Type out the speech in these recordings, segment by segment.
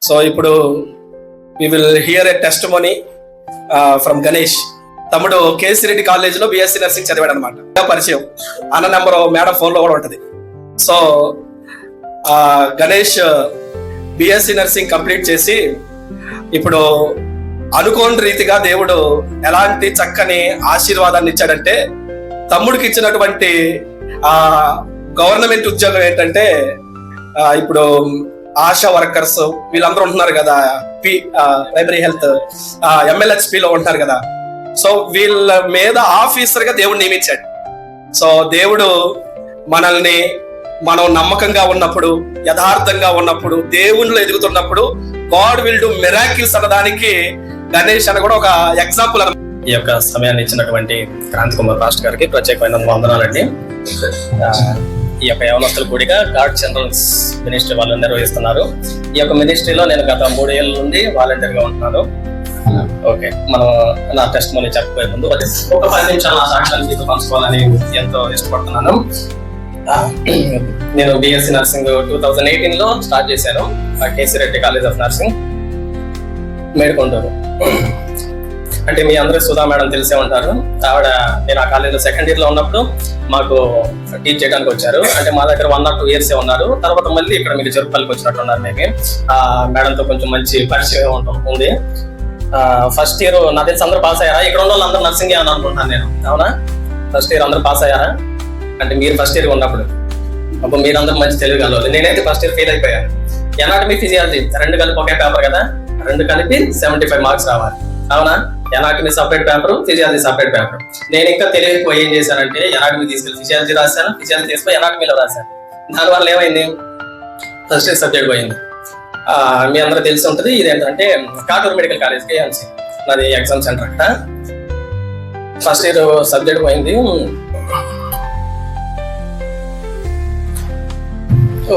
So ఇప్పుడు we will hear a testimony from Ganesh. తమ్ముడు K C Reddy కాలేజీలో బిఎస్సీ నర్సింగ్ చదివాడు అనమాట. పరిచయం అన్న నెంబర్ మేడం ఫోన్లో కూడా ఉంటుంది. So Ganesh BSc nursing complete చేసి ఇప్పుడు అనుకోని రీతిగా దేవుడు ఎలాంటి చక్కని ఆశీర్వాదాన్ని ఇచ్చాడంటే, తమ్ముడికి ఇచ్చినటువంటి గవర్నమెంట్ ఉద్యోగం ఏంటంటే, ఇప్పుడు ఆశా వర్కర్స్ వీళ్ళందరూ ఉంటున్నారు కదా, ప్రైమరీ హెల్త్ MLHP లో ఉంటున్నారు కదా. సో వీళ్ళ మీద ఆఫీసర్ గా దేవుడు నియమించాడు. సో దేవుడు మనల్ని మనం నమ్మకంగా ఉన్నప్పుడు, యథార్థంగా ఉన్నప్పుడు, దేవునిలో ఎదుగుతున్నప్పుడు గాడ్ విల్ డూ మిరాకిల్స్ అన్నదానికి గణేష్ అని కూడా ఒక ఎగ్జాంపుల్. ఈ యొక్క సమయాన్ని ఇచ్చినటువంటి క్రాంతి కుమార్ పాస్టర్ గారికి ప్రత్యేకమైన వందనాలండి. ఈ యొక్క యవనస్తుల కూడిగా గాడ్ చిల్డ్రన్స్ మినిస్ట్రీ వాళ్ళు నిర్వహిస్తున్నారు. ఈ యొక్క మినిస్ట్రీలో నేను గత 3 ఏళ్ళ నుండి వాలంటీర్ గా ఉంటున్నాను. ఓకే, మనం నా టెస్టిమనీ చెప్పబోయే ముందు ఒక 10 నిమిషాలు నా సాక్ష్యాన్ని మీతో పంచుకోవాలని ఎంతో ఇష్టపడుతున్నాను. నేను బిఎస్సీ నర్సింగ్ 2018 లో స్టార్ట్ చేశాను. KC Reddy college of nursing, Medkonduru. అంటే మీ అందరూ సుధా మేడం తెలిసే ఉంటారు. ఆవిడ నేను ఆ కాలేజీలో సెకండ్ ఇయర్ లో ఉన్నప్పుడు మాకు టీచ్ చేయడానికి వచ్చారు. అంటే మా దగ్గర 1 or 2 years ఉన్నారు. తర్వాత మళ్ళీ ఇక్కడ మీరు చెరుపల్లికి వచ్చినట్టున్నారు. మేబీ ఆ మేడంతో కొంచెం మంచి పరిచయం ఉంది. ఫస్ట్ ఇయర్ నాకు తెలిసి అందరూ పాస్ అయ్యారా? ఇక్కడ ఉన్న వాళ్ళు అందరూ నర్సింగ్ అని అనుకుంటున్నాను నేను. అవునా? ఫస్ట్ ఇయర్ అందరూ పాస్ అయ్యారా? అంటే మీరు ఫస్ట్ ఇయర్ ఉన్నప్పుడు అప్పుడు మీరందరూ మంచి తెలియగలవాలి. నేనైతే ఫస్ట్ ఇయర్ ఫెయిల్ అయిపోయాను. ఎనాటమీ ఫిజియాలజీ 2 కలిపి ఒకే పేపర్ కదా, 2 కలిపి 75 మార్క్స్ రావాలి. అవునా? Anatomy separate paper, physiology separate paper. నేను ఇంకా తెలియకపోయి ఏం చేశానంటే ఎనాటమీ తీసుకెళ్ళి ఫిజియాలజీ రాశాను, ఫిజియాలజీ తీసుకొని ఎనాటమీలో రాశాను. దానివల్ల ఏమైంది, ఫస్ట్ ఇయర్ సబ్జెక్ట్ పోయింది. మీ అందరూ తెలిసి ఉంటుంది. ఇదేంటంటే కాటూరు మెడికల్ కాలేజ్ KMC నాది ఎగ్జామ్ సెంటర్. అక్కడ ఫస్ట్ ఇయర్ సబ్జెక్ట్ పోయింది.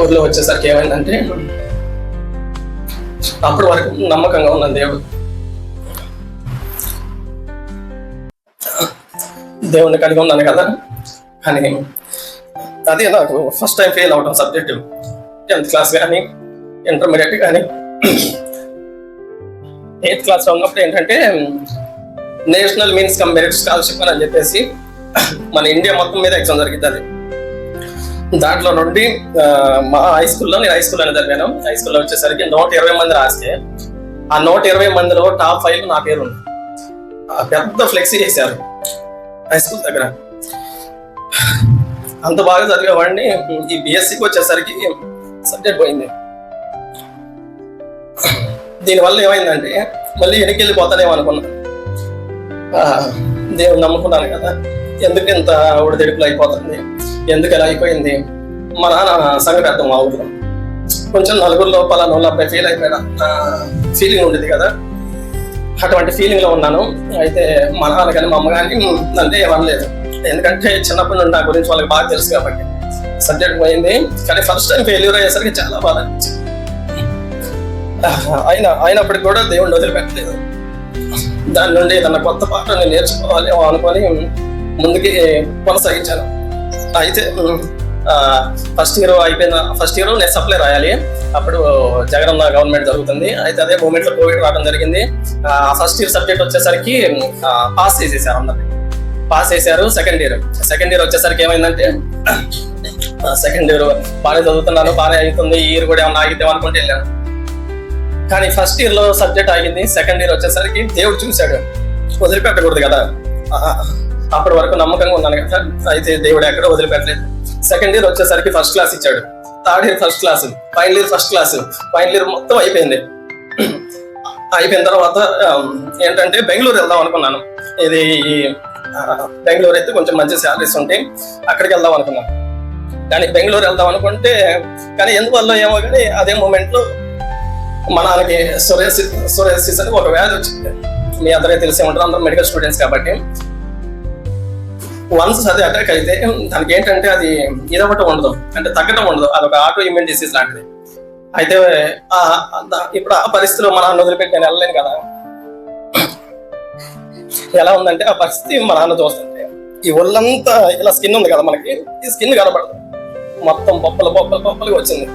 ఊర్లో వచ్చేసరికి ఏమైందంటే, అప్పటి వరకు నమ్మకంగా ఉన్నాను దేవుణ్ణి కలిగి ఉన్నాను కదా. కానీ అదే నాకు ఫస్ట్ టైం ఫెయిల్ అవడం సబ్జెక్టు. 10th క్లాస్ కానీ ఇంటర్మీడియట్ కానీ 8th క్లాస్లో ఉన్నప్పుడు ఏంటంటే national means come merit scholarship అని చెప్పేసి మన ఇండియా మొత్తం మీద ఎగ్జామ్ జరిగింది. అది దాంట్లో నుండి మా హై స్కూల్లో, నేను హై స్కూల్ అని చదివాను. హై స్కూల్లో వచ్చేసరికి 120 మంది రాస్తే ఆ 120 మందిలో టాప్ 5 నా పేరు ఉంది. పెద్ద ఫ్లెక్సీ చేశారు హై స్కూల్ దగ్గర. అంత బాగా చదివేవాడిని. ఈ బిఎస్సికి వచ్చేసరికి సబ్జెక్ట్ పోయింది. దీనివల్ల ఏమైందంటే మళ్ళీ వెనక్కి వెళ్ళిపోతానేమో అనుకున్నాను. దేవుని నమ్ముకున్నాను కదా, ఎందుకు ఇంత ఒడిదెడుపులు అయిపోతుంది, ఎందుకు ఎలా అయిపోయింది. మా నాన్న సంగతి అర్థం. మా ఊళ్ళో కొంచెం నలుగురిలో పలానా అబ్బాయి ఫెయిల్ అయిపోయాడు ఫీలింగ్ ఉండేది కదా, అటువంటి ఫీలింగ్ లో ఉన్నాను. అయితే మా నాన్న కానీ మా అమ్మ కానీ అంటే ఏమనలేదు. ఎందుకంటే చిన్నప్పటి నుండి నా గురించి వాళ్ళకి బాగా తెలుసు కాబట్టి. సబ్జెక్ట్ పోయింది. కానీ ఫస్ట్ టైం ఫెయిల్యూర్ అయ్యేసరికి చాలా బాధ అనిపించింది. అయినప్పటికి కూడా దేవుణ్ణి వదిలిపెట్టలేదు. దాని నుండి ఏదన్నా కొత్త పాఠాన్ని నేర్చుకోవాలి అనుకొని ముందుకి కొనసాగించాను. అయితే ఫస్ట్ ఇయర్ అయిపోయిన ఫస్ట్ ఇయర్ నేను సప్లై రాయాలి. అప్పుడు జగనన్న గవర్నమెంట్ జరుగుతుంది. అయితే అదే మూమెంట్ లో కోవిడ్ రావడం జరిగింది. ఫస్ట్ ఇయర్ సబ్జెక్ట్ వచ్చేసరికి పాస్ చేసేసారు, అందరినీ పాస్ చేశారు. సెకండ్ ఇయర్ వచ్చేసరికి ఏమైందంటే, సెకండ్ ఇయర్ బాగానే చదువుతున్నాను, బాగానే అవుతుంది, ఈ ఇయర్ కూడా ఏమన్నా ఆగిద్దాం అనుకుంటే వెళ్ళాను. కానీ ఫస్ట్ ఇయర్ లో సబ్జెక్ట్ ఆగింది. సెకండ్ ఇయర్ వచ్చేసరికి దేవుడు చూశాడు, వదిలిపెట్టకూడదు కదా. అప్పటి వరకు నమ్మకంగా ఉన్నాను కదా. అయితే దేవుడు ఎక్కడో వదిలిపెట్టలేదు. సెకండ్ ఇయర్ వచ్చేసరికి ఫస్ట్ క్లాస్ ఇచ్చాడు. Third year first class, final year first class. Final year మొత్తం అయిపోయింది. అయిపోయిన తర్వాత ఏంటంటే బెంగళూరు వెళ్దాం అనుకున్నాను. ఇది బెంగళూరు అయితే కొంచెం మంచి శాలరీస్ ఉంటాయి, అక్కడికి వెళ్దాం అనుకున్నాను. కానీ బెంగళూరు వెళ్దాం అనుకుంటే కానీ ఎందువల్ల ఏమో కానీ అదే మూమెంట్ లో మా నాన్నకి సోరియాసిస్ అని ఒక వ్యాధి వచ్చింది. మీ అందరికీ తెలిసే ఉంటారు, అందరూ మెడికల్ స్టూడెంట్స్ కాబట్టి. వన్స్ అది అటాక్ అయితే దానికి ఏంటంటే అది ఇదవటం ఉండదు, అంటే తగ్గటం ఉండదు. అదొక ఆటో ఇమ్యూన్ డిసీజ్ లాంటిది. అయితే ఇప్పుడు ఆ పరిస్థితిలో మా నాన్న వదిలిపెట్టి నేను వెళ్ళలేను కదా. ఎలా ఉందంటే ఆ పరిస్థితి మా నాన్న చూస్తుంటే ఈ ఒళ్ళంతా ఇలా స్కిన్ ఉంది కదా మనకి, ఈ స్కిన్ కనబడదు, మొత్తం బొప్పలుగా వచ్చింది.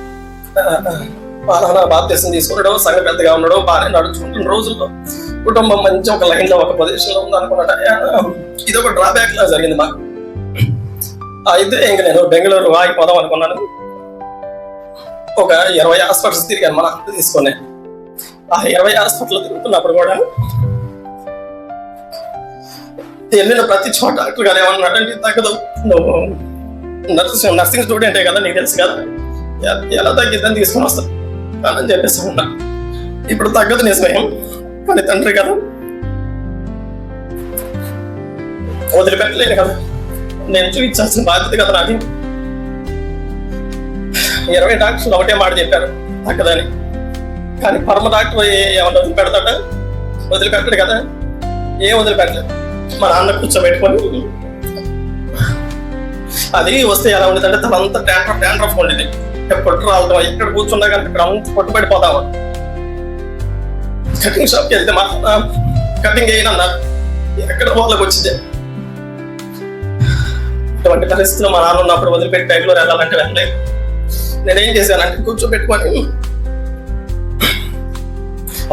మా నాన్న బాప్తిసం తీసుకున్నాడు, సంఘ పెద్దగా ఉన్నాడు, బాగానే నడుచుకుంటున్న రోజుల్లో కుటుంబం మంచి ఒక లైన్ లో ఒక పొజిషన్ లో ఉంది అనుకున్నట్ట. ఇది ఒక డ్రాబ్యాక్ లా జరిగింది మాకు. అయితే ఇంక నేను బెంగళూరు ఆగిపోదాం అనుకున్నాను. ఒక 20 హాస్పిటల్స్ తిరిగాను మన అంత తీసుకునే. ఆ 20 హాస్పిటల్ తిరుగుతున్నప్పుడు కూడా వెళ్ళిన ప్రతి చోట డాక్టర్ గారు ఏమన్నాడంటే, తగ్గదు, నువ్వు నర్సింగ్ స్టూడెంటే కదా, నీకు తెలుసు కదా, ఎలా తగ్గిద్దని తీసుకుని వస్తాను అని చెప్పేసి ఉన్నా. ఇప్పుడు తగ్గదు నిజమే, కానీ తండ్రి కదా, వదిలిపెట్టలేను కదా, నేను చూపించాల్సిన బాధ్యత కదా నాకు. 20 డాక్టర్లు ఒకటే మాట చెప్పారు తగ్గదని, కానీ పరమ డాక్టర్ ఏమన్నా వదిలిపెడతాడ? వదిలిపెట్టడు కదా, ఏం వదిలిపెట్టలేదు. మా నాన్న కూర్చోబెట్టుకొని, అది వస్తే ఎలా ఉండేదంటే తనంతా డాండ్రఫ్ ఉండేది, పొట్టు రావడం, ఎక్కడ కూర్చున్నా కానీ ఇక్కడ అంతా పొట్టుపడిపోతాము. కటింగ్ షాప్కి వెళ్తే మా కటింగ్ అయినన్నారు, ఎక్కడ వాళ్ళకి వచ్చింది. ఇటువంటి పరిస్థితుల్లో మా నాన్న ఉన్నప్పుడు వదిలిపెట్టి బెంగళూరు వెళ్ళాలంటే వెళ్ళలేదు. నేనేం చేశానంటే కూర్చోబెట్టుకొని,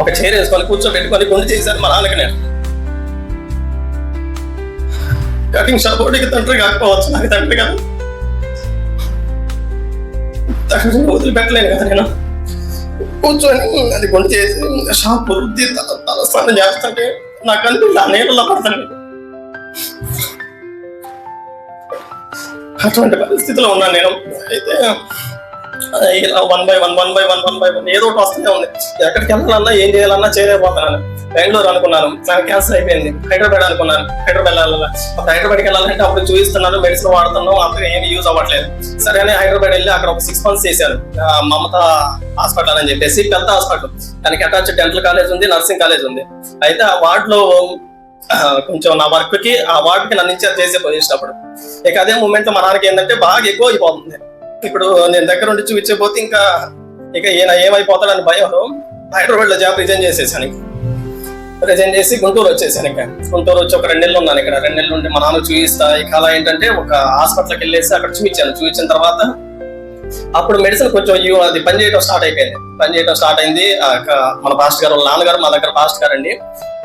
ఒక చైర్ వేసుకొని కూర్చోబెట్టుకొని గుండె చేశాను మా నాన్నకి. నేను కటింగ్ షాప్ వాడికి తండ్రి కాకపోవచ్చు, నాకు తండ్రి కదా, వదిలిపెట్టలేను కదా. నేను కూర్చొని అది గుండె చేసి షాప్ వృద్ధి తలస్నానం చేస్తుంటే నాకు అనిపించి ఆ నీళ్ళలో పడతాను. అటువంటి పరిస్థితిలో ఉన్నాను నేను. అయితే ఇలా 1 by 1 ఏదో ఒకటి వస్తూనే ఉంది. ఎక్కడికి వెళ్ళాలన్నా ఏం చేయాలన్నా చేయలేకపోతున్నాను. బెంగళూరు అనుకున్నాను, క్యాన్సర్ అయిపోయింది. హైదరాబాద్ అనుకున్నాను, హైదరాబాద్ వెళ్ళాలి. హైదరాబాద్కి వెళ్ళాలంటే అప్పుడు చూపిస్తున్నాను, మెడిసిన్ వాడుతున్నాం, అంతగా ఏమి యూజ్ అవ్వట్లేదు. సరే అని హైదరాబాద్ వెళ్ళి అక్కడ ఒక 6 months చేశాను. మమతా హాస్పిటల్ అని చెప్పేసి పెద్ద హాస్పిటల్, దానికి అటాచ్ డెంటల్ కాలేజ్ ఉంది, నర్సింగ్ కాలేజ్ ఉంది. అయితే ఆ వార్డులో కొంచెం నా వర్క్ కి ఆ వార్డుకి నన్ను ఇన్ఛార్జ్ చేసే పొజిషన్ అప్పుడు. ఇక అదే మూమెంట్ మా నాన్నకి ఏంటంటే బాగా ఎక్కువ అయిపోతుంది. ఇప్పుడు నేను దగ్గర ఉండి చూపించకపోతే ఇంకా ఇక ఈయన ఏమైపోతాడని భయంలో హైదరాబాద్ లో జాబ్ రిజైన్ చేసేసాను. రిజైన్ చేసి గుంటూరు వచ్చేసాను. ఇంకా గుంటూరు వచ్చి ఒక 2 నెలలు ఉన్నాను ఇక్కడ. 2 నెలలు ఉండి మా నాన్న చూపిస్తా. ఇక అలా ఏంటంటే ఒక హాస్పిటల్కి వెళ్ళేసి అక్కడ చూపించిన తర్వాత అప్పుడు మెడిసిన్ కొంచెం అది పనిచేయడం స్టార్ట్ అయింది. మన పాస్ట్ గారు వాళ్ళ నాన్నగారు మా దగ్గర పాస్ట్ గారు అండి.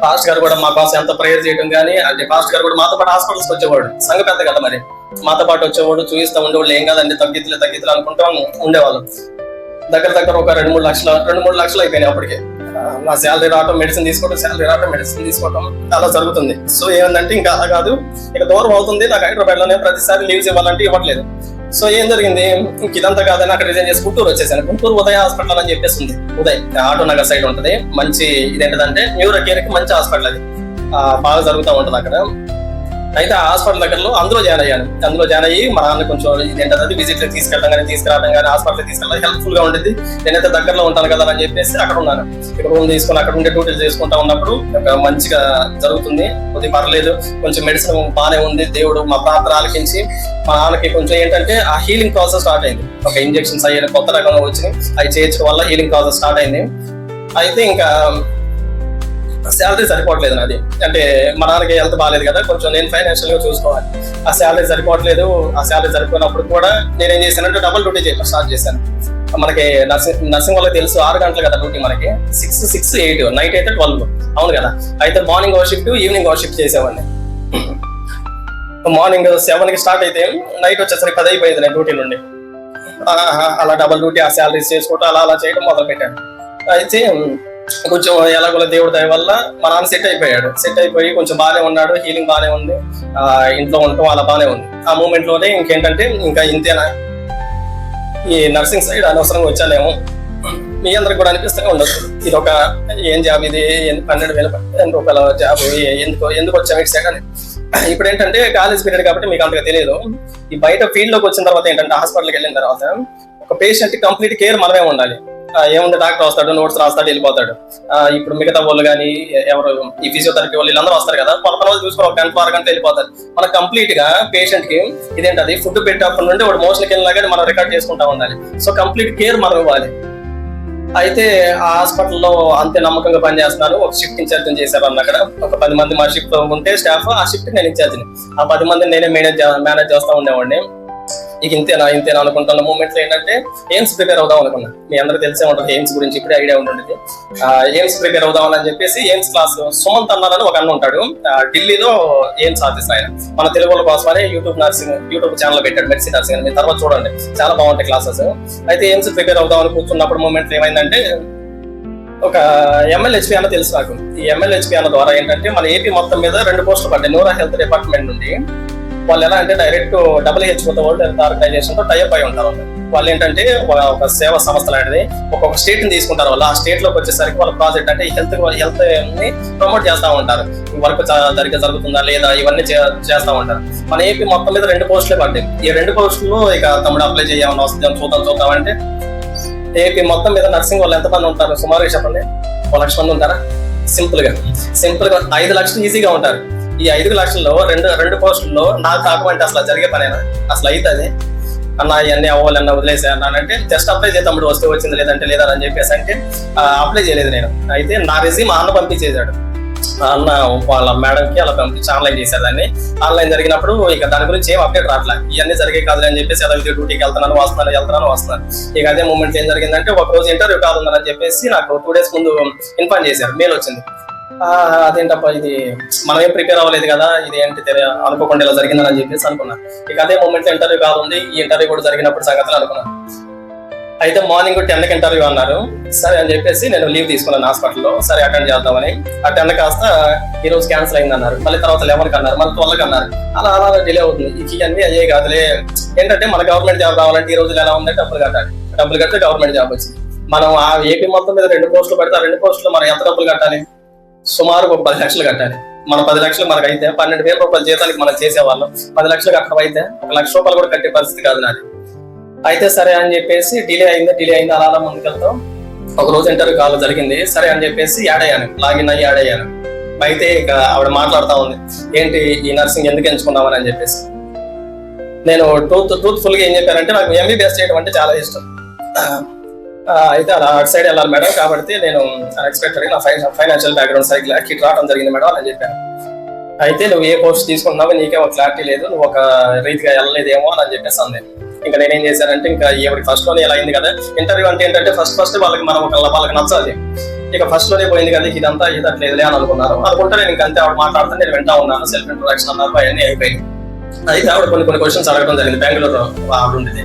పాస్ట్ గారు కూడా మా కోసం ఎంత ప్రేయర్ చేయడం కానీ, అంటే పాస్ట్ గారు కూడా మాతో పాటు హాస్పిటల్స్కి వచ్చేవాడు. సంఘ పెద్ద కదా మరి, మాతో పాటు వచ్చేవాడు, చూపిస్తా ఉండేవాళ్ళు. ఏం కాదండి, తగ్గితులు అనుకుంటా ఉండేవాళ్ళు. దగ్గర ఒక 2-3 లక్షలు అయిపోయినాయి అప్పటికే. నా శాలరీ రావటం, మెడిసిన్ తీసుకోవటం అలా జరుగుతుంది. సో ఏమందంటే ఇంకా అలా కాదు, ఇక దూరం అవుతుంది. నాకు హైదరాబాద్ లోనే ప్రతిసారి లీవ్స్ ఇవ్వాలంటే ఇవ్వట్లేదు. సో ఏం జరిగింది, ఇంక ఇదంతా కాదని అక్కడ రిజైన్ చేసి గుంటూరు వచ్చేసాను. గుంటూరు ఉదయ హాస్పిటల్ అని చెప్పేసి ఉంది. ఉదయ్ ఆటో నగర్ సైడ్ ఉంటుంది. మంచి ఇదేంటంటే న్యూరో కేర్ కి మంచి హాస్పిటల్ అది, బాగా జరుగుతూ ఉంటుంది అక్కడ. అయితే ఆ హాస్పిటల్ దగ్గరలో అందులో జాయిన్ అయ్యి మా నాన్న కొంచెం ఇదేంటది విజిట్ తీసుకెళ్ళడం కానీ తీసుకురావడం కానీ హాస్పిటల్ తీసుకెళ్ళడం హెల్ప్ఫుల్ గా ఉండేది. నేనైతే దగ్గరలో ఉంటాను కదా అని చెప్పేసి అక్కడ ఉన్నాను. ఇక్కడ రూమ్ తీసుకొని అక్కడ ఉండే డ్యూటీలు చేసుకుంటా ఉన్నప్పుడు మంచిగా జరుగుతుంది. కొద్దిగా పర్లేదు, కొంచెం మెడిసిన్ బాగానే ఉంది. దేవుడు మా ప్రార్థన ఆలకించి మా నాన్నకి కొంచెం ఏంటంటే ఆ హీలింగ్ ప్రాసెస్ స్టార్ట్ అయింది. ఒక ఇంజెక్షన్స్ అయ్యే కొత్త రకంగా వచ్చినాయి, అవి చేయించడం వల్ల హీలింగ్ ప్రాసెస్ స్టార్ట్ అయింది. అయితే ఇంకా శాలరీ సరిపోవట్లేదు నాది. అంటే మా నాన్నకి హెల్త్ బాగాలేదు కదా, కొంచెం నేను ఫైనాన్షియల్ గా చూసుకోవాలి. ఆ శాలరీ సరిపోవట్లేదు. ఆ శాలరీ సరిపోయినప్పుడు కూడా నేనేం చేశానంటే డబుల్ డ్యూటీ చేయడం స్టార్ట్ చేశాను. మనకి నర్సింగ్ వాళ్ళకి తెలుసు 6 గంటలు కదా డ్యూటీ మనకి. 6, 8, నైట్ అయితే 12, అవును కదా. అయితే మార్నింగ్ ఒక షిఫ్ట్, ఈవినింగ్ ఒక షిఫ్ట్ చేసేవాడిని. మార్నింగ్ 7కి స్టార్ట్ అయితే నైట్ వచ్చేసరికి 10 అయిపోయింది నేను డ్యూటీ నుండి. అలా డబుల్ డ్యూటీ, ఆ శాలరీస్ చేసుకుంటూ అలా చేయడం మొదలు పెట్టాను. అయితే కొంచెం ఎలాగోలా దేవుడి దయ వల్ల మా నాన్న సెట్ అయిపోయి కొంచెం బాగానే ఉన్నాడు. హీలింగ్ బాగానే ఉంది, ఇంట్లో ఉండటం అలా బాగానే ఉంది. ఆ మూమెంట్ లోనే ఇంకేంటంటే ఇంకా ఇంతేనా, ఈ నర్సింగ్ సైడ్ అనవసరంగా వచ్చానేమో, మీ అందరికి కూడా అనిపిస్తూనే ఉండదు. ఇది ఒక ఏం జాబ్, ఇది 12,000 రూపాయల జాబ్, ఎందుకు వచ్చాము ఇటు సైడ్ అని. ఇప్పుడు ఏంటంటే కాలేజ్ పీరియడ్ కాబట్టి మీకు అంతగా తెలియదు. ఈ బయట ఫీల్డ్ లోకి వచ్చిన తర్వాత ఏంటంటే హాస్పిటల్కి వెళ్ళిన తర్వాత ఒక పేషెంట్ కంప్లీట్ కేర్ మనమే ఉండాలి. ఏముంది, డాక్టర్ వస్తాడు, నోట్స్ రాస్తాడు, వెళ్ళిపోతాడు. ఇప్పుడు మిగతా వాళ్ళు కానీ ఎవరు ఈ ఫిజియోథెరపీ వాళ్ళు వీళ్ళందరూ వస్తారు కదా, కొంతమంది చూసుకొని ఒక 1 గంట వెళ్ళిపోతారు. మనకు కంప్లీట్ గా పేషెంట్ కి ఇదేంటది ఫుడ్ పెట్టేప్పటి నుండి వాడు మోషన్కి వెళ్ళినా కానీ మనం రికార్డ్ చేసుకుంటా ఉండాలి. సో కంప్లీట్ కేర్ మనం ఇవ్వాలి. అయితే ఆ హాస్పిటల్లో అంతే నమ్మకంగా పనిచేస్తున్నారు. ఒక షిఫ్ట్ ఇన్ఛార్జ్ చేశారు అన్న. అక్కడ ఒక 10 మంది మా షిఫ్ట్ ఉంటే స్టాఫ్, ఆ షిఫ్ట్ నేను ఇన్ఛార్జ్ని. ఆ 10 మందిని నేనే మేనేజ్ చేస్తా ఉండేవాడిని. ఇక ఇంతేనా అనుకుంటున్న మూమెంట్లో ఏంటంటే ఎయిమ్స్ ప్రిపేర్ అవుదాం అనుకున్నా. మీ అందరూ తెలిసే ఉంటుంది ఎయిమ్స్ గురించి, ఇప్పుడే ఐడియా ఉంటుంది. ఎయిమ్స్ ప్రిపేర్ అవుదాం అని చెప్పేసి ఎయిమ్స్ క్లాస్ సుమంత్ అన్నారని ఒక అన్న ఉంటాడు, ఢిల్లీలో ఎయిమ్స్ ఆఫీస్ ఆయన. మన తెలుగు వాళ్ళ కోసమని యూట్యూబ్ ఛానల్ పెట్టాడు, మెడిసిన్ నర్సింగ్ అని. మీరు తర్వాత చూడండి, చాలా బాగుంటాయి క్లాసెస్. అయితే ఎయిమ్స్ ప్రిపేర్ అవుదాం అని కూర్చున్నప్పుడు మూమెంట్ ఏమైందంటే, ఒక MLHP అన్న తెలుసు నాకు. ఈ MLHP అన్న ద్వారా ఏంటంటే మన ఏపీ మొత్తం మీద 2 పోస్టులు పడ్డాయి న్యూరో హెల్త్ డిపార్ట్మెంట్ నుండి. వాళ్ళు ఎలా అంటే direct WHO World Health Organization తో టైఅప్ అయి ఉంటారు. వాళ్ళు ఏంటంటే ఒక సేవా సంస్థ లాంటిది ఒక్కొక్క స్టేట్ ని తీసుకుంటారు. వాళ్ళు ఆ స్టేట్ లోకి వచ్చేసరికి వాళ్ళ ప్రాజెక్ట్ అంటే హెల్త్ ని ప్రమోట్ చేస్తూ ఉంటారు. వర్క్ సరిగ్గా జరుగుతుందా లేదా ఇవన్నీ చేస్తూ ఉంటారు. మన ఏపీ మొత్తం మీద 2 పోస్టులే పడ్డాయి. ఈ 2 పోస్టులు ఇక తమ్ముడు అప్లై చేయాలని వస్తుంది, చూద్దాం అంటే ఏపీ మొత్తం మీద నర్సింగ్ వాళ్ళు ఎంతమంది ఉంటారు సుమారుగా చెప్పండి? 1 లక్ష మంది ఉంటారా? సింపుల్ గా 5 లక్షలు ఈజీగా ఉంటారు. ఈ 5 లక్షల్లో రెండు పోస్టుల్లో నాకు కాకపోతే అసలు జరిగే పనేనా? అసలు అవుతుంది అన్న, ఇవన్నీ అవ్వాలన్నా వదిలేసా అన్నానంటే జస్ట్ అప్లై చేద్దాం, తమ్ముడు వస్తే వచ్చింది లేదంటే లేదా అని చెప్పేసి అంటే అప్లై చేయలేదు నేను. అయితే నా రెజ్యూమ్ అన్న పంపించేసాడు. అన్న వాళ్ళ మేడంకి అలా పంపించి ఆన్లైన్ చేశారు దాన్ని. ఆన్లైన్ జరిగినప్పుడు ఇక దాని గురించి ఏం అప్డేట్ రావట్లేదు. ఇవన్నీ జరిగే కాదు అని చెప్పేసి అలా డ్యూటీకి వెళ్తున్నాను వస్తున్నాను. ఇక అదే మూమెంట్ ఏం జరిగిందంటే, ఒక రోజు ఇంటర్వ్యూ కాదుందని చెప్పేసి నాకు 2 days ముందు ఇన్ఫార్మ్ చేశారు, మెయిల్ వచ్చింది. అదేంటప్ప ఇది మనం ఏం ప్రిపేర్ అవ్వలేదు కదా, ఇది ఏంటి అనుకోకుండా ఇలా జరిగిందని చెప్పేసి అనుకున్నాను. ఇక అదే మూమెంట్ ఇంటర్వ్యూ కాదు ఉంది. ఈ ఇంటర్వ్యూ కూడా జరిగినప్పుడు సంగతులు అనుకున్నాను. అయితే మార్నింగ్ 10కి ఇంటర్వ్యూ అన్నారు. సరే అని చెప్పేసి నేను లీవ్ తీసుకున్నాను హాస్పిటల్లో. సరే అటెండ్ చేద్దామని. ఆ 10 కాస్త ఈ రోజు క్యాన్సిల్ అయింది అన్నారు. మళ్ళీ తర్వాత 11కి అన్నారు, మళ్ళీ 12కి అన్నారు. అలా డిలే అవుతుంది. ఇవన్నీ అయ్యే కాదులే. ఏంటంటే మన గవర్నమెంట్ జాబ్ రావాలంటే ఈ రోజులు ఎలా ఉందంటే డబ్బులు కడితే గవర్నమెంట్ జాబ్ వచ్చింది. మనం ఆ ఏపీ మొత్తం మీద 2 పోస్టులు పెడితే ఆ 2 పోస్టులు మనం ఎంత డబ్బులు కట్టాలి? సుమారు ఒక 10 లక్షలు కట్టాలి. మన 10 లక్షలు మనకు అయితే 12,000 రూపాయల జీతానికి మనం చేసేవాళ్ళం. 10 లక్షలు కట్టడం అయితే 1 లక్ష రూపాయలు కూడా కట్టే పరిస్థితి కాదు నాది. అయితే సరే అని చెప్పేసి డిలే అయింది అలా ముందుకెళ్తాం. ఒక రోజు ఇంటర్వ్యూ కాల్ జరిగింది. సరే అని చెప్పేసి లాగిన్ అయ్యి యాడ్ అయ్యాను. అయితే ఇక ఆవిడ మాట్లాడుతూ ఉంది, ఏంటి ఈ నర్సింగ్ ఎందుకు ఎంచుకున్నామని అని చెప్పేసి. నేను ట్రూత్ఫుల్ గా ఏం చెప్పానంటే, నాకు MBBS చేయడం అంటే చాలా ఇష్టం. అయితే అలా అటు సైడ్ వెళ్ళాలి మేడం, కాబట్టి నేను అన్ఎక్స్పెక్టెడ్ నా ఫైనాన్షియల్ బ్యాక్గ్రౌండ్ సైకిల్ కిట్ రావడం జరిగింది మేడం అని చెప్పాను. అయితే నువ్వు ఏ పోస్ట్ తీసుకుంటున్నావో నీకే ఒక క్లారిటీ లేదు, నువ్వు ఒక రీతిగా వెళ్ళలేదేమో అని చెప్పేసి అంది. ఇంకా నేనేం చేశానంటే, ఇంకా ఎవరికి ఫస్ట్ లోనే ఇలా అయింది కదా, ఇంటర్వ్యూ అంటే ఏంటంటే ఫస్ట్ వాళ్ళకి వాళ్ళకి నచ్చాలి. ఇక ఫస్ట్ లోనే పోయింది కదా, ఇదంతా ఇది అట్లేదులే అని అనుకుంటే నేను ఇంకంతే. ఆవిడ మాట్లాడితే నేను వింటా ఉన్నాను. సెల్ఫ్ ఇంట్రొడక్షన్ అన్నారు, అవన్నీ అయిపోయింది. అయితే ఆవిడ కొన్ని క్వశ్చన్స్ అడగడం జరిగింది. బెంగళూరు ఆవిడ ఉండేది.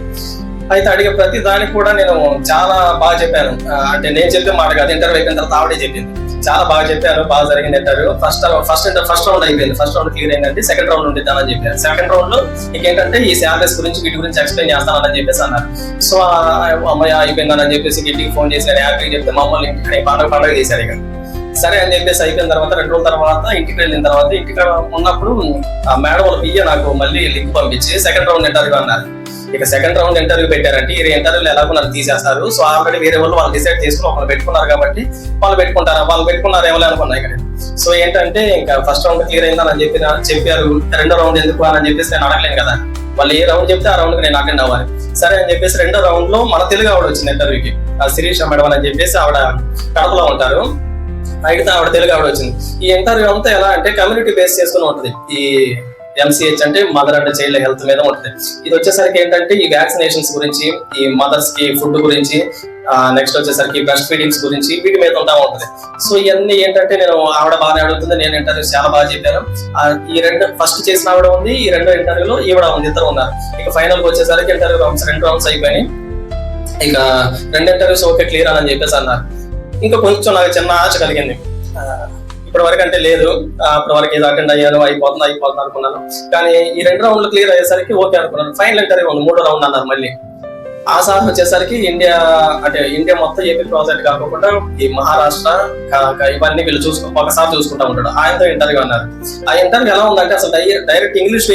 అయితే అడిగే ప్రతి దానికి కూడా నేను చాలా బాగా చెప్పాను. అంటే నేను చెప్పే మాట కాదు, ఇంటర్వ్యూ అయిపోయిన తర్వాత ఆవిడే చెప్పింది. చాలా బాగా చెప్పారు, బాగా జరిగింది ఇంటర్వ్యూ. ఫస్ట్ రౌండ్ అయిపోయింది. ఫస్ట్ రౌండ్ క్లియర్ అయిందంటే సెకండ్ రౌండ్ ఉండిద్దామని చెప్పారు. సెకండ్ రౌండ్ లో ఇంకేంటంటే ఈ శాలరీస్ గురించి వీటి గురించి ఎక్స్ప్లెయిన్ చేస్తానని చెప్పేసి అన్నారు. సో అమ్మాయి అయిపోయిందని చెప్పేసి ఇంటికి ఫోన్ చేసి హ్యాపీగా చెప్తే మమ్మల్ని ఇంటికి పండుగ చేశారు. ఇక సరే అని చెప్పేసి అయిపోయిన తర్వాత 2 రోజుల తర్వాత ఇంటికి వెళ్ళిన తర్వాత, ఇంటికి ఉన్నప్పుడు ఆ మేడం వాళ్ళ పియ్య నాకు మళ్ళీ లింక్ పంపించి సెకండ్ రౌండ్ ఇంటర్వ్యూ అన్నారు. ఇక సెకండ్ రౌండ్ ఇంటర్వ్యూ పెట్టారంటే ఈ ఇంటర్వ్యూలు ఎలాగో నన్ను తీసేస్తారు. సో ఆల్రెడీ వేరే వాళ్ళు డిసైడ్ చేసుకుని ఒకళ్ళు పెట్టుకున్నారు కాబట్టి వాళ్ళు పెట్టుకున్నారు ఏమో అనుకున్నా. ఇక్కడ సో ఏంటంటే ఇంకా ఫస్ట్ రౌండ్ క్లియర్ అయిందని చెప్పారు. 2వ రౌండ్ ఎందుకు అని చెప్పేసి నేను అడగలేను కదా, వాళ్ళు ఏ రౌండ్ చెప్తే ఆ రౌండ్ కి నేను అటెండ్ అవ్వాలి. సరే అని చెప్పేసి 2వ రౌండ్ లో మన తెలుగు ఆవిడ వచ్చింది ఇంటర్వ్యూకి, శిరీష మేడం అని చెప్పేసి ఆవిడ కడపలో ఉంటారు. అయితే ఆవిడ తెలుగు ఆవిడ వచ్చింది. ఈ ఇంటర్వ్యూ అంతా ఎలా అంటే కమ్యూనిటీ బేస్ చేసుకుని ఉంటుంది. ఈ MCH అంటే మదర్ అండ్ చైల్డ్ హెల్త్ మీద ఉంటుంది. ఇది వచ్చేసరికి ఏంటంటే ఈ వ్యాక్సినేషన్స్ గురించి, ఈ మదర్స్ కి ఫుడ్ గురించి, నెక్స్ట్ వచ్చేసరికి బ్రెస్ట్ ఫీడింగ్స్ గురించి, వీటి మీద ఉంటా ఉంటుంది. సో ఇవన్నీ ఏంటంటే నేను ఆవిడ బాగా అడుగుతుంది, నేను ఇంటర్వ్యూ చాలా బాగా చెప్పాను. ఈ 2 ఫస్ట్ చేసిన ఆవిడ ఉంది, ఈ 2వ ఇంటర్వ్యూలో ఈవిడ ఉంది, ఇద్దరు ఉన్నారు. ఇక ఫైనల్ వచ్చేసరికి ఇంటర్వ్యూ 2 రౌండ్స్ అయిపోయినాయి. ఇక 2 ఇంటర్వ్యూస్ ఓకే క్లియర్ అని చెప్పేసి అన్నారు. ఇంకా కొంచెం నాకు చిన్న ఆశ కలిగింది. ఇప్పటి వరకు అంటే లేదు, అప్పటి వరకు ఏదో అటెండ్ అయ్యాను, అయిపోతుంది అనుకున్నాను. కానీ ఈ 2 రౌండ్లు క్లియర్ అయ్యేసరికి ఓకే అనుకున్నాను. ఫైనల్ ఇంటర్వ్యూ ఉంది, 3వ రౌండ్ అన్నారు మళ్ళీ. ఆ సార్ వచ్చేసరికి ఇండియా మొత్తం ఏపీ ప్రాజెక్ట్ కాకుండా ఈ మహారాష్ట్ర ఇవన్నీ వీళ్ళు ఒకసారి చూసుకుంటా ఉంటాడు. ఆయనతో ఇంటర్వ్యూ అన్నారు. ఆ ఇంటర్వ్యూ ఎలా ఉందంటే అసలు డైరెక్ట్ ఇంగ్లీష్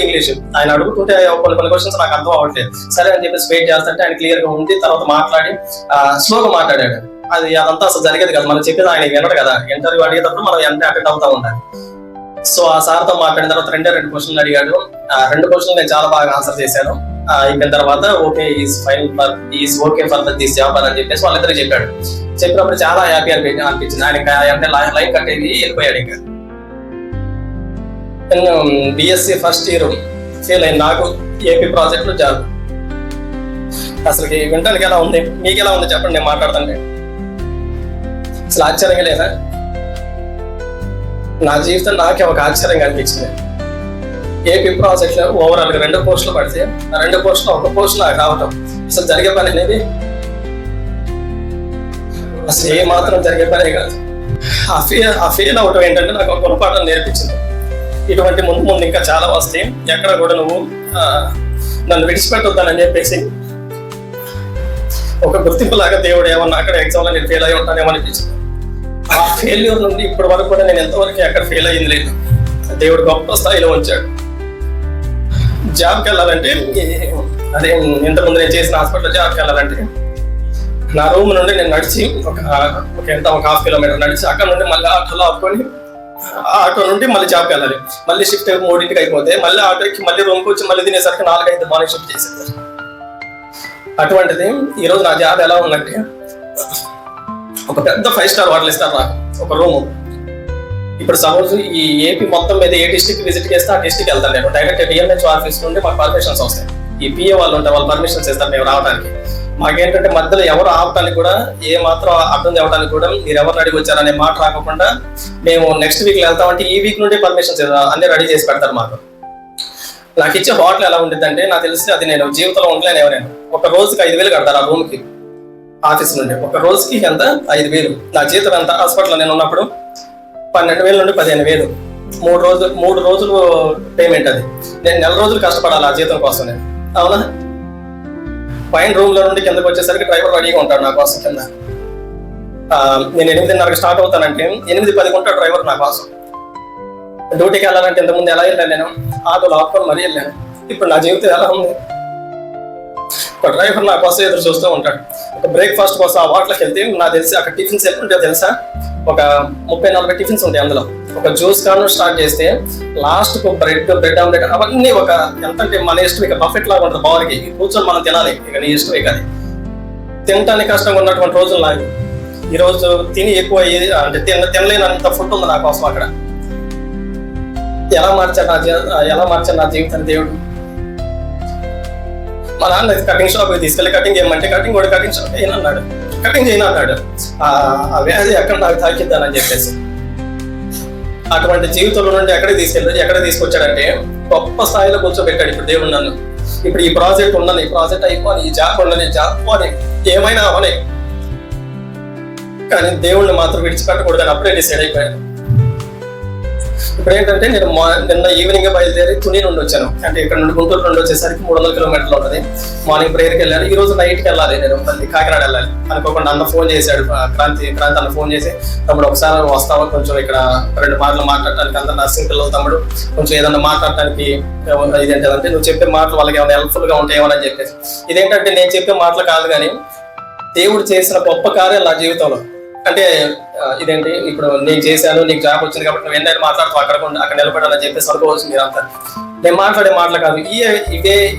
ఆయన అడుగుతుంటే కొన్ని క్వశ్చన్స్ నాకు అర్థం అవ్వట్లేదు. సరే అని చెప్పేసి వెయిట్ చేస్తుంటే ఆయన క్లియర్ గా ఉంది. తర్వాత మాట్లాడి స్లోగా మాట్లాడాడు. అదంతా అసలు జరిగేది కదా, మనం చెప్పేది ఆయన వినడు కదా. ఇంటర్వ్యూ అడిగేటప్పుడు మనం ఎంత అటెండ్ అవుతా ఉండాలి. సో ఆ సార్తో మాట్లాడిన తర్వాత 2 క్వశ్చన్లు అడిగాడు. 2 క్వశ్చన్లు నేను చాలా బాగా ఆన్సర్ చేశాను. అయిపోయిన తర్వాత okay is okay for this job అని చెప్పేసి వాళ్ళిద్దరు చెప్పాడు. చెప్పినప్పుడు చాలా హ్యాపీ అనిపించింది. ఆయన అంటే లైన్ కట్టేది వెళ్ళిపోయాడు. ఇంకా BSc ఫస్ట్ ఇయర్ ఫెయిల్ అయింది నాకు ఏపీ ప్రాజెక్ట్ లో జాబ్. అసలుకి వినడానికి ఎలా ఉంది, మీకు ఎలా ఉంది చెప్పండి నేను మాట్లాడుతుంటే. అసలు ఆశ్చర్యంగా లేదా? నా జీవితం నాకే ఒక ఆశ్చర్యంగా అనిపించింది. ఏపీ ప్రాజెక్ట్ లో ఓవరాల్ గా 2 పోస్టులు పడితే ఆ 2 పోస్టులు ఒక పోస్ట్ నాకు రావటం అసలు జరిగే పని అనేది అసలు ఏ మాత్రం జరిగే పనే కాదు. ఆ ఫెయిల్ అవటం ఏంటంటే నాకు ఒక గుణపాఠం నేర్పించింది. ఇటువంటి ముందు ముందు ఇంకా చాలా వస్తాయి. ఎక్కడ కూడా నువ్వు నన్ను విడిచిపెట్టొద్దానని చెప్పేసి ఒక గుర్తింపు లాగా దేవుడు ఏమన్నా అక్కడ ఎగ్జామ్ లో నేను ఫెయిల్ అయి ఉంటానేమో అనిపించింది. ఆ ఫెయిల్యూర్ నుండి ఇప్పటి వరకు కూడా నేను ఎంతవరకు అక్కడ ఫెయిల్ అయ్యింది లేదు. దేవుడు గొప్ప స్థాయిలో ఉంచాడు. జాబ్కి వెళ్ళాలంటే అదే ఇంతకుముందు నేను చేసిన హాస్పిటల్లో జాబ్కి వెళ్ళాలంటే నా రూమ్ నుండి నేను నడిచి ఒక 1/2 కిలోమీటర్ నడిచి అక్కడ నుండి మళ్ళీ ఆటోలో ఆపుకొని ఆటో నుండి మళ్ళీ జాబ్కి వెళ్ళాలి. మళ్ళీ షిఫ్ట్ 3ంటికి అయిపోతే మళ్ళీ ఆటోకి మళ్ళీ రూమ్కి వచ్చి మళ్ళీ తినేసరికి 4-5 మార్నింగ్ షిఫ్ట్ చేసేది. అటువంటిది ఈరోజు నా జాబ్ ఎలా ఉందంటే ఒక పెద్ద 5 స్టార్ హోటల్ ఇస్తారు నాకు ఒక రూము. ఇప్పుడు సపోజ్ ఈ ఏపీ మొత్తం మీద ఏ డిస్ట్రిక్ట్ విజిట్ చేస్తే ఆ డిస్ట్రిక్ట్ వెళ్తాను నేను. డైరెక్ట్ డిఎంహెచ్ ఆఫీస్ నుండి మాకు పర్మిషన్స్ వస్తాయి. ఈ పిఏ వాళ్ళు ఉంటారు, వాళ్ళు పర్మిషన్స్ ఇస్తారు మేము రావడానికి. మాకేంటంటే మధ్యలో ఎవరు ఆపడానికి కూడా ఏ మాత్రం అర్థం తేవడానికి కూడా మీరు ఎవరిని అడిగి వచ్చారనే మాట రాకుండా మేము నెక్స్ట్ వీక్ వెళ్తామంటే ఈ వీక్ నుండి పర్మిషన్స్ అన్ని రెడీ చేసి పెడతారు మాకు. నాకు ఇచ్చే హోటల్ ఎలా ఉంటుంది అంటే నాకు తెలిసి అది నేను జీవితంలో ఉండలేను. ఎవరైనా ఒక రోజుకి 5,000 కడతారు ఆ రూమ్కి ఆఫీస్ నుండి. ఒక రోజుకి ఎంత 5,000. నా జీతం ఎంత హాస్పిటల్లో నేను ఉన్నప్పుడు 12,000 నుండి 15,000. 3 రోజులు పేమెంట్. అది నేను 4 రోజులు కష్టపడాలి ఆ జీతం కోసం నేను. అవునా? పైన రూమ్ లో నుండి కిందకి వచ్చేసరికి డ్రైవర్ రెడీగా ఉంటాడు నా కోసం కింద. నేను 8:30కి స్టార్ట్ అవుతానంటే 8:10కి ఉంటాడు డ్రైవర్ నా కోసం. డ్యూటీకి వెళ్ళాలంటే ఇంతకుముందు ఎలా వెళ్ళాను నేను, ఆటోలో ఆపుకొని మరీ వెళ్ళాను. ఇప్పుడు నా జీవితం ఎలా ఉంది? ఒక డ్రైవర్ నా కోసం ఎదురు చూస్తూ ఉంటాడు. ఒక బ్రేక్ఫాస్ట్ కోసం ఆ హోటల్కి వెళ్తే నాకు తెలిసి అక్కడ టిఫిన్స్ ఎప్పుడు ఉంటాయో తెలుసా? ఒక 30-40 టిఫిన్స్ ఉంటాయి. అందులో ఒక జ్యూస్ కాను స్టార్ట్ చేస్తే లాస్ట్ కు బ్రెడ్ ఆమ్లెట్ అవన్నీ ఒక ఎంతంటే మన ఇష్టం. ఇక బఫెట్ లాగా ఉంటుంది. బావరికి కూర్చొని మనం తినాలి. ఇక నీ ఇష్టమే కాదు. తినటానికి కష్టంగా ఉన్నటువంటి రోజులు నాకు. ఈ రోజు తిని ఎక్కువ అంటే తినలేనంత ఫుడ్ ఉంది నా కోసం అక్కడ. ఎలా మార్చాడు నా జీవితాన్ని దేవుడు. మా నాన్న కటింగ్ షాప్ తీసుకెళ్ళి కటింగ్ చేయమంటే కటింగ్ షాప్ అన్నాడు. కటింగ్ చేయను అన్నాడు. ఆ వ్యాధి ఎక్కడ నాకు తాకిద్దానని చెప్పేసి అటువంటి జీవితంలో నుండి ఎక్కడ తీసుకొచ్చాడంటే గొప్ప స్థాయిలో కూర్చోబెట్టాడు ఇప్పుడు దేవుడు నన్ను. ఇప్పుడు ఈ ప్రాజెక్ట్ ఉండని, ఈ ప్రాజెక్ట్ అయిపోని, ఈ జాబ్ ఉండని, జాబ్ పోని, ఏమైనా అవని, కానీ దేవుణ్ణి మాత్రం విడిచిపెట్టకూడదని అప్పుడే డిసైడ్ అయిపోయాను. ఇప్పుడు ఏంటంటే నేను నిన్న ఈవినింగ్ బయలుదేరి తుని నుండి వచ్చాను. అంటే ఇక్కడ నుండి గుంటూరు నుండి వచ్చేసరికి 300 కిలోమీటర్లు ఉంటుంది. మార్నింగ్ ప్రేయర్కి వెళ్ళాను. ఈ రోజు నైట్కి వెళ్ళాలి. నేను మళ్ళీ కాకినాడ వెళ్ళాలి. అనుకోకుండా అన్న ఫోన్ చేశాడు, క్రాంతి అన్న ఫోన్ చేసి, తమ్ముడు ఒకసారి వస్తావా కొంచెం ఇక్కడ 2 మాటలు మాట్లాడటానికి, అంత నర్సింగ్ పిల్లలు తమ్ముడు కొంచెం ఏదన్నా మాట్లాడటానికి ఇదేంటంటే నువ్వు చెప్పే మాటలు వాళ్ళకి ఏమైనా హెల్ప్ఫుల్ గా ఉంటాయేమని చెప్పేసి. ఇదేంటంటే నేను చెప్పే మాటలు కాదు కానీ దేవుడు చేసిన గొప్ప కార్యాలు నా జీవితంలో. అంటే ఇదేంటి ఇప్పుడు నేను చేశాను, నీకు జాబ్ వచ్చింది కాబట్టి నువ్వు ఎన్నైనా మాట్లాడుతూ అక్కడ నిలబడాలని చెప్పేసి అనుకోవచ్చు మీరంతా. నేను మాట్లాడే మాటలు కాదు,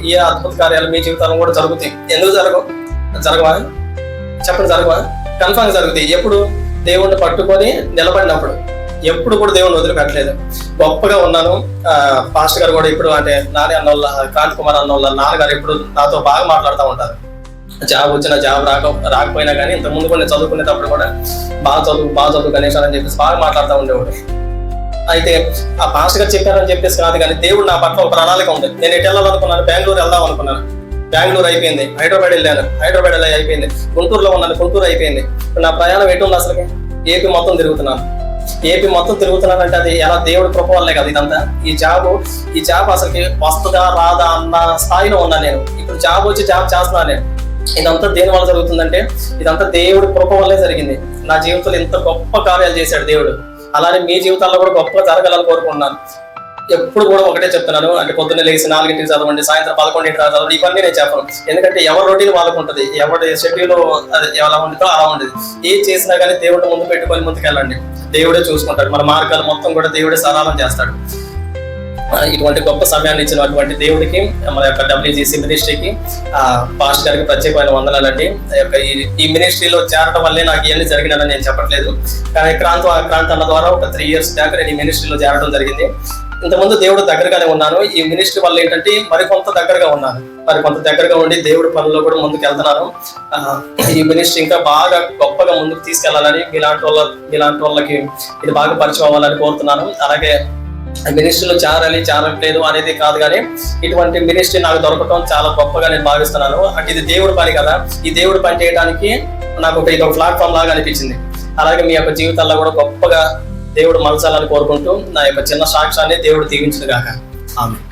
ఈ అద్భుత కార్యాలు మీ జీవితంలో కూడా జరుగుతాయి. ఎందుకు జరగవా చెప్పండి? జరగవా? కన్ఫర్మ్ జరుగుతాయి. ఎప్పుడు? దేవుణ్ణి పట్టుకొని నిలబడినప్పుడు. ఎప్పుడు కూడా దేవుణ్ణి వదిలిపెట్టలేదు. గొప్పగా ఉన్నాను. పాస్టర్ గారు కూడా ఇప్పుడు అంటే నాని అన్నోళ్ళ, క్రాంతి కుమార్ అన్నోళ్ళ నాన్నగారు ఎప్పుడు నాతో బాగా మాట్లాడుతూ ఉంటారు. జాబ్ వచ్చినా జాబ్ రాకపోయినా కానీ ఇంత ముందు కూడా చదువుకునేటప్పుడు కూడా బాగా చదువు గణేష్ అని చెప్పేసి బాగా మాట్లాడుతూ ఉండేవాడు. అయితే ఆ పాస్టర్ గారు చెప్పారని చెప్పేసి కాదు కానీ దేవుడు నా పట్ల ఒక ప్రణాళిక ఉంది. నేను ఎటు వెళ్ళాలనుకున్నాను, బెంగళూరు వెళ్దాం అనుకున్నాను, బెంగళూరు అయిపోయింది. హైదరాబాద్ వెళ్ళాను, హైదరాబాద్ అయిపోయింది. గుంటూరులో ఉన్నాను, గుంటూరు అయిపోయింది. నా ప్రయాణం ఎటు ఉంది అసలుకి? ఏపీ మొత్తం తిరుగుతున్నాను. ఏపీ మొత్తం తిరుగుతున్నానంటే అది ఎలా దేవుడి కృప వల్లే కదా ఇదంతా. ఈ జాబ్ అసలుకి వస్తుందా రాదా అన్న స్థాయిలో ఉన్నా నేను. ఇప్పుడు జాబ్ చేస్తున్నాను నేను. ఇదంతా దేని వల్ల జరుగుతుందంటే ఇదంతా దేవుడి కృప వల్లే జరిగింది. నా జీవితంలో ఎంత గొప్ప కార్యాలు చేశాడు దేవుడు. అలానే మీ జీవితాల్లో కూడా గొప్పగా జరగాలని కోరుకుంటున్నాను. ఎప్పుడు కూడా ఒకటే చెప్తున్నాను, అంటే పొద్దున్న లేచి 4ంటికి చదవండి, సాయంత్రం 11ంటికి చదవండి, ఇవన్నీ నేను చెప్పను. ఎందుకంటే ఎవరి రొటీన్ వాళ్ళకు ఉంటుంది, ఎవరి షెడ్యూల్ ఎలా ఉంటుందో అలా ఉంటుంది. ఏం చేసినా కానీ దేవుడి ముందు పెట్టుకొని ముందుకెళ్ళండి. దేవుడే చూసుకుంటాడు. మన మార్గాలు మొత్తం కూడా దేవుడే సరళం చేస్తాడు. ఇటువంటి గొప్ప సమయాన్ని ఇచ్చినటువంటి దేవుడికి, మన యొక్క WGC మినిస్ట్రీకి, పాస్టర్ గారికి ప్రత్యేకమైన వందనాలండి. ఈ మినిస్ట్రీలో చేరడం వల్లే నాకు ఇవన్నీ జరిగినానని నేను చెప్పట్లేదు. కానీ క్రాంతి అన్న ద్వారా ఒక 3 years బ్యాక్ నేను ఈ మినిస్ట్రీలో చేరడం జరిగింది. ఇంతకుముందు దేవుడు దగ్గరగానే ఉన్నాను. ఈ మినిస్ట్రీ వల్ల ఏంటంటే మరికొంత దగ్గరగా ఉన్నాను. మరికొంత దగ్గరగా ఉండి దేవుడి పనుల్లో కూడా ముందుకు వెళ్తున్నాను. ఈ మినిస్ట్రీ ఇంకా బాగా గొప్పగా ముందుకు తీసుకెళ్లాలని మీలాంటి వాళ్ళకి ఇది బాగా పరిచయం అవ్వాలని కోరుతున్నాను. అలాగే మినిస్ట్రీలో చేరట్లేదు అనేది కాదు, కానీ ఇటువంటి మినిస్ట్రీ నాకు దొరకటం చాలా గొప్పగా నేను భావిస్తున్నాను. అంటే ఇది దేవుడి పని కదా, ఈ దేవుడి పని చేయడానికి నాకు ఇది ఒక ప్లాట్ఫామ్ లాగా అనిపించింది. అలాగే మీ యొక్క జీవితాల్లో కూడా గొప్పగా దేవుడు మలచాలని కోరుకుంటూ నా యొక్క చిన్న సాక్ష్యాన్ని దేవుడు దీవించును గాక. ఆమేన్.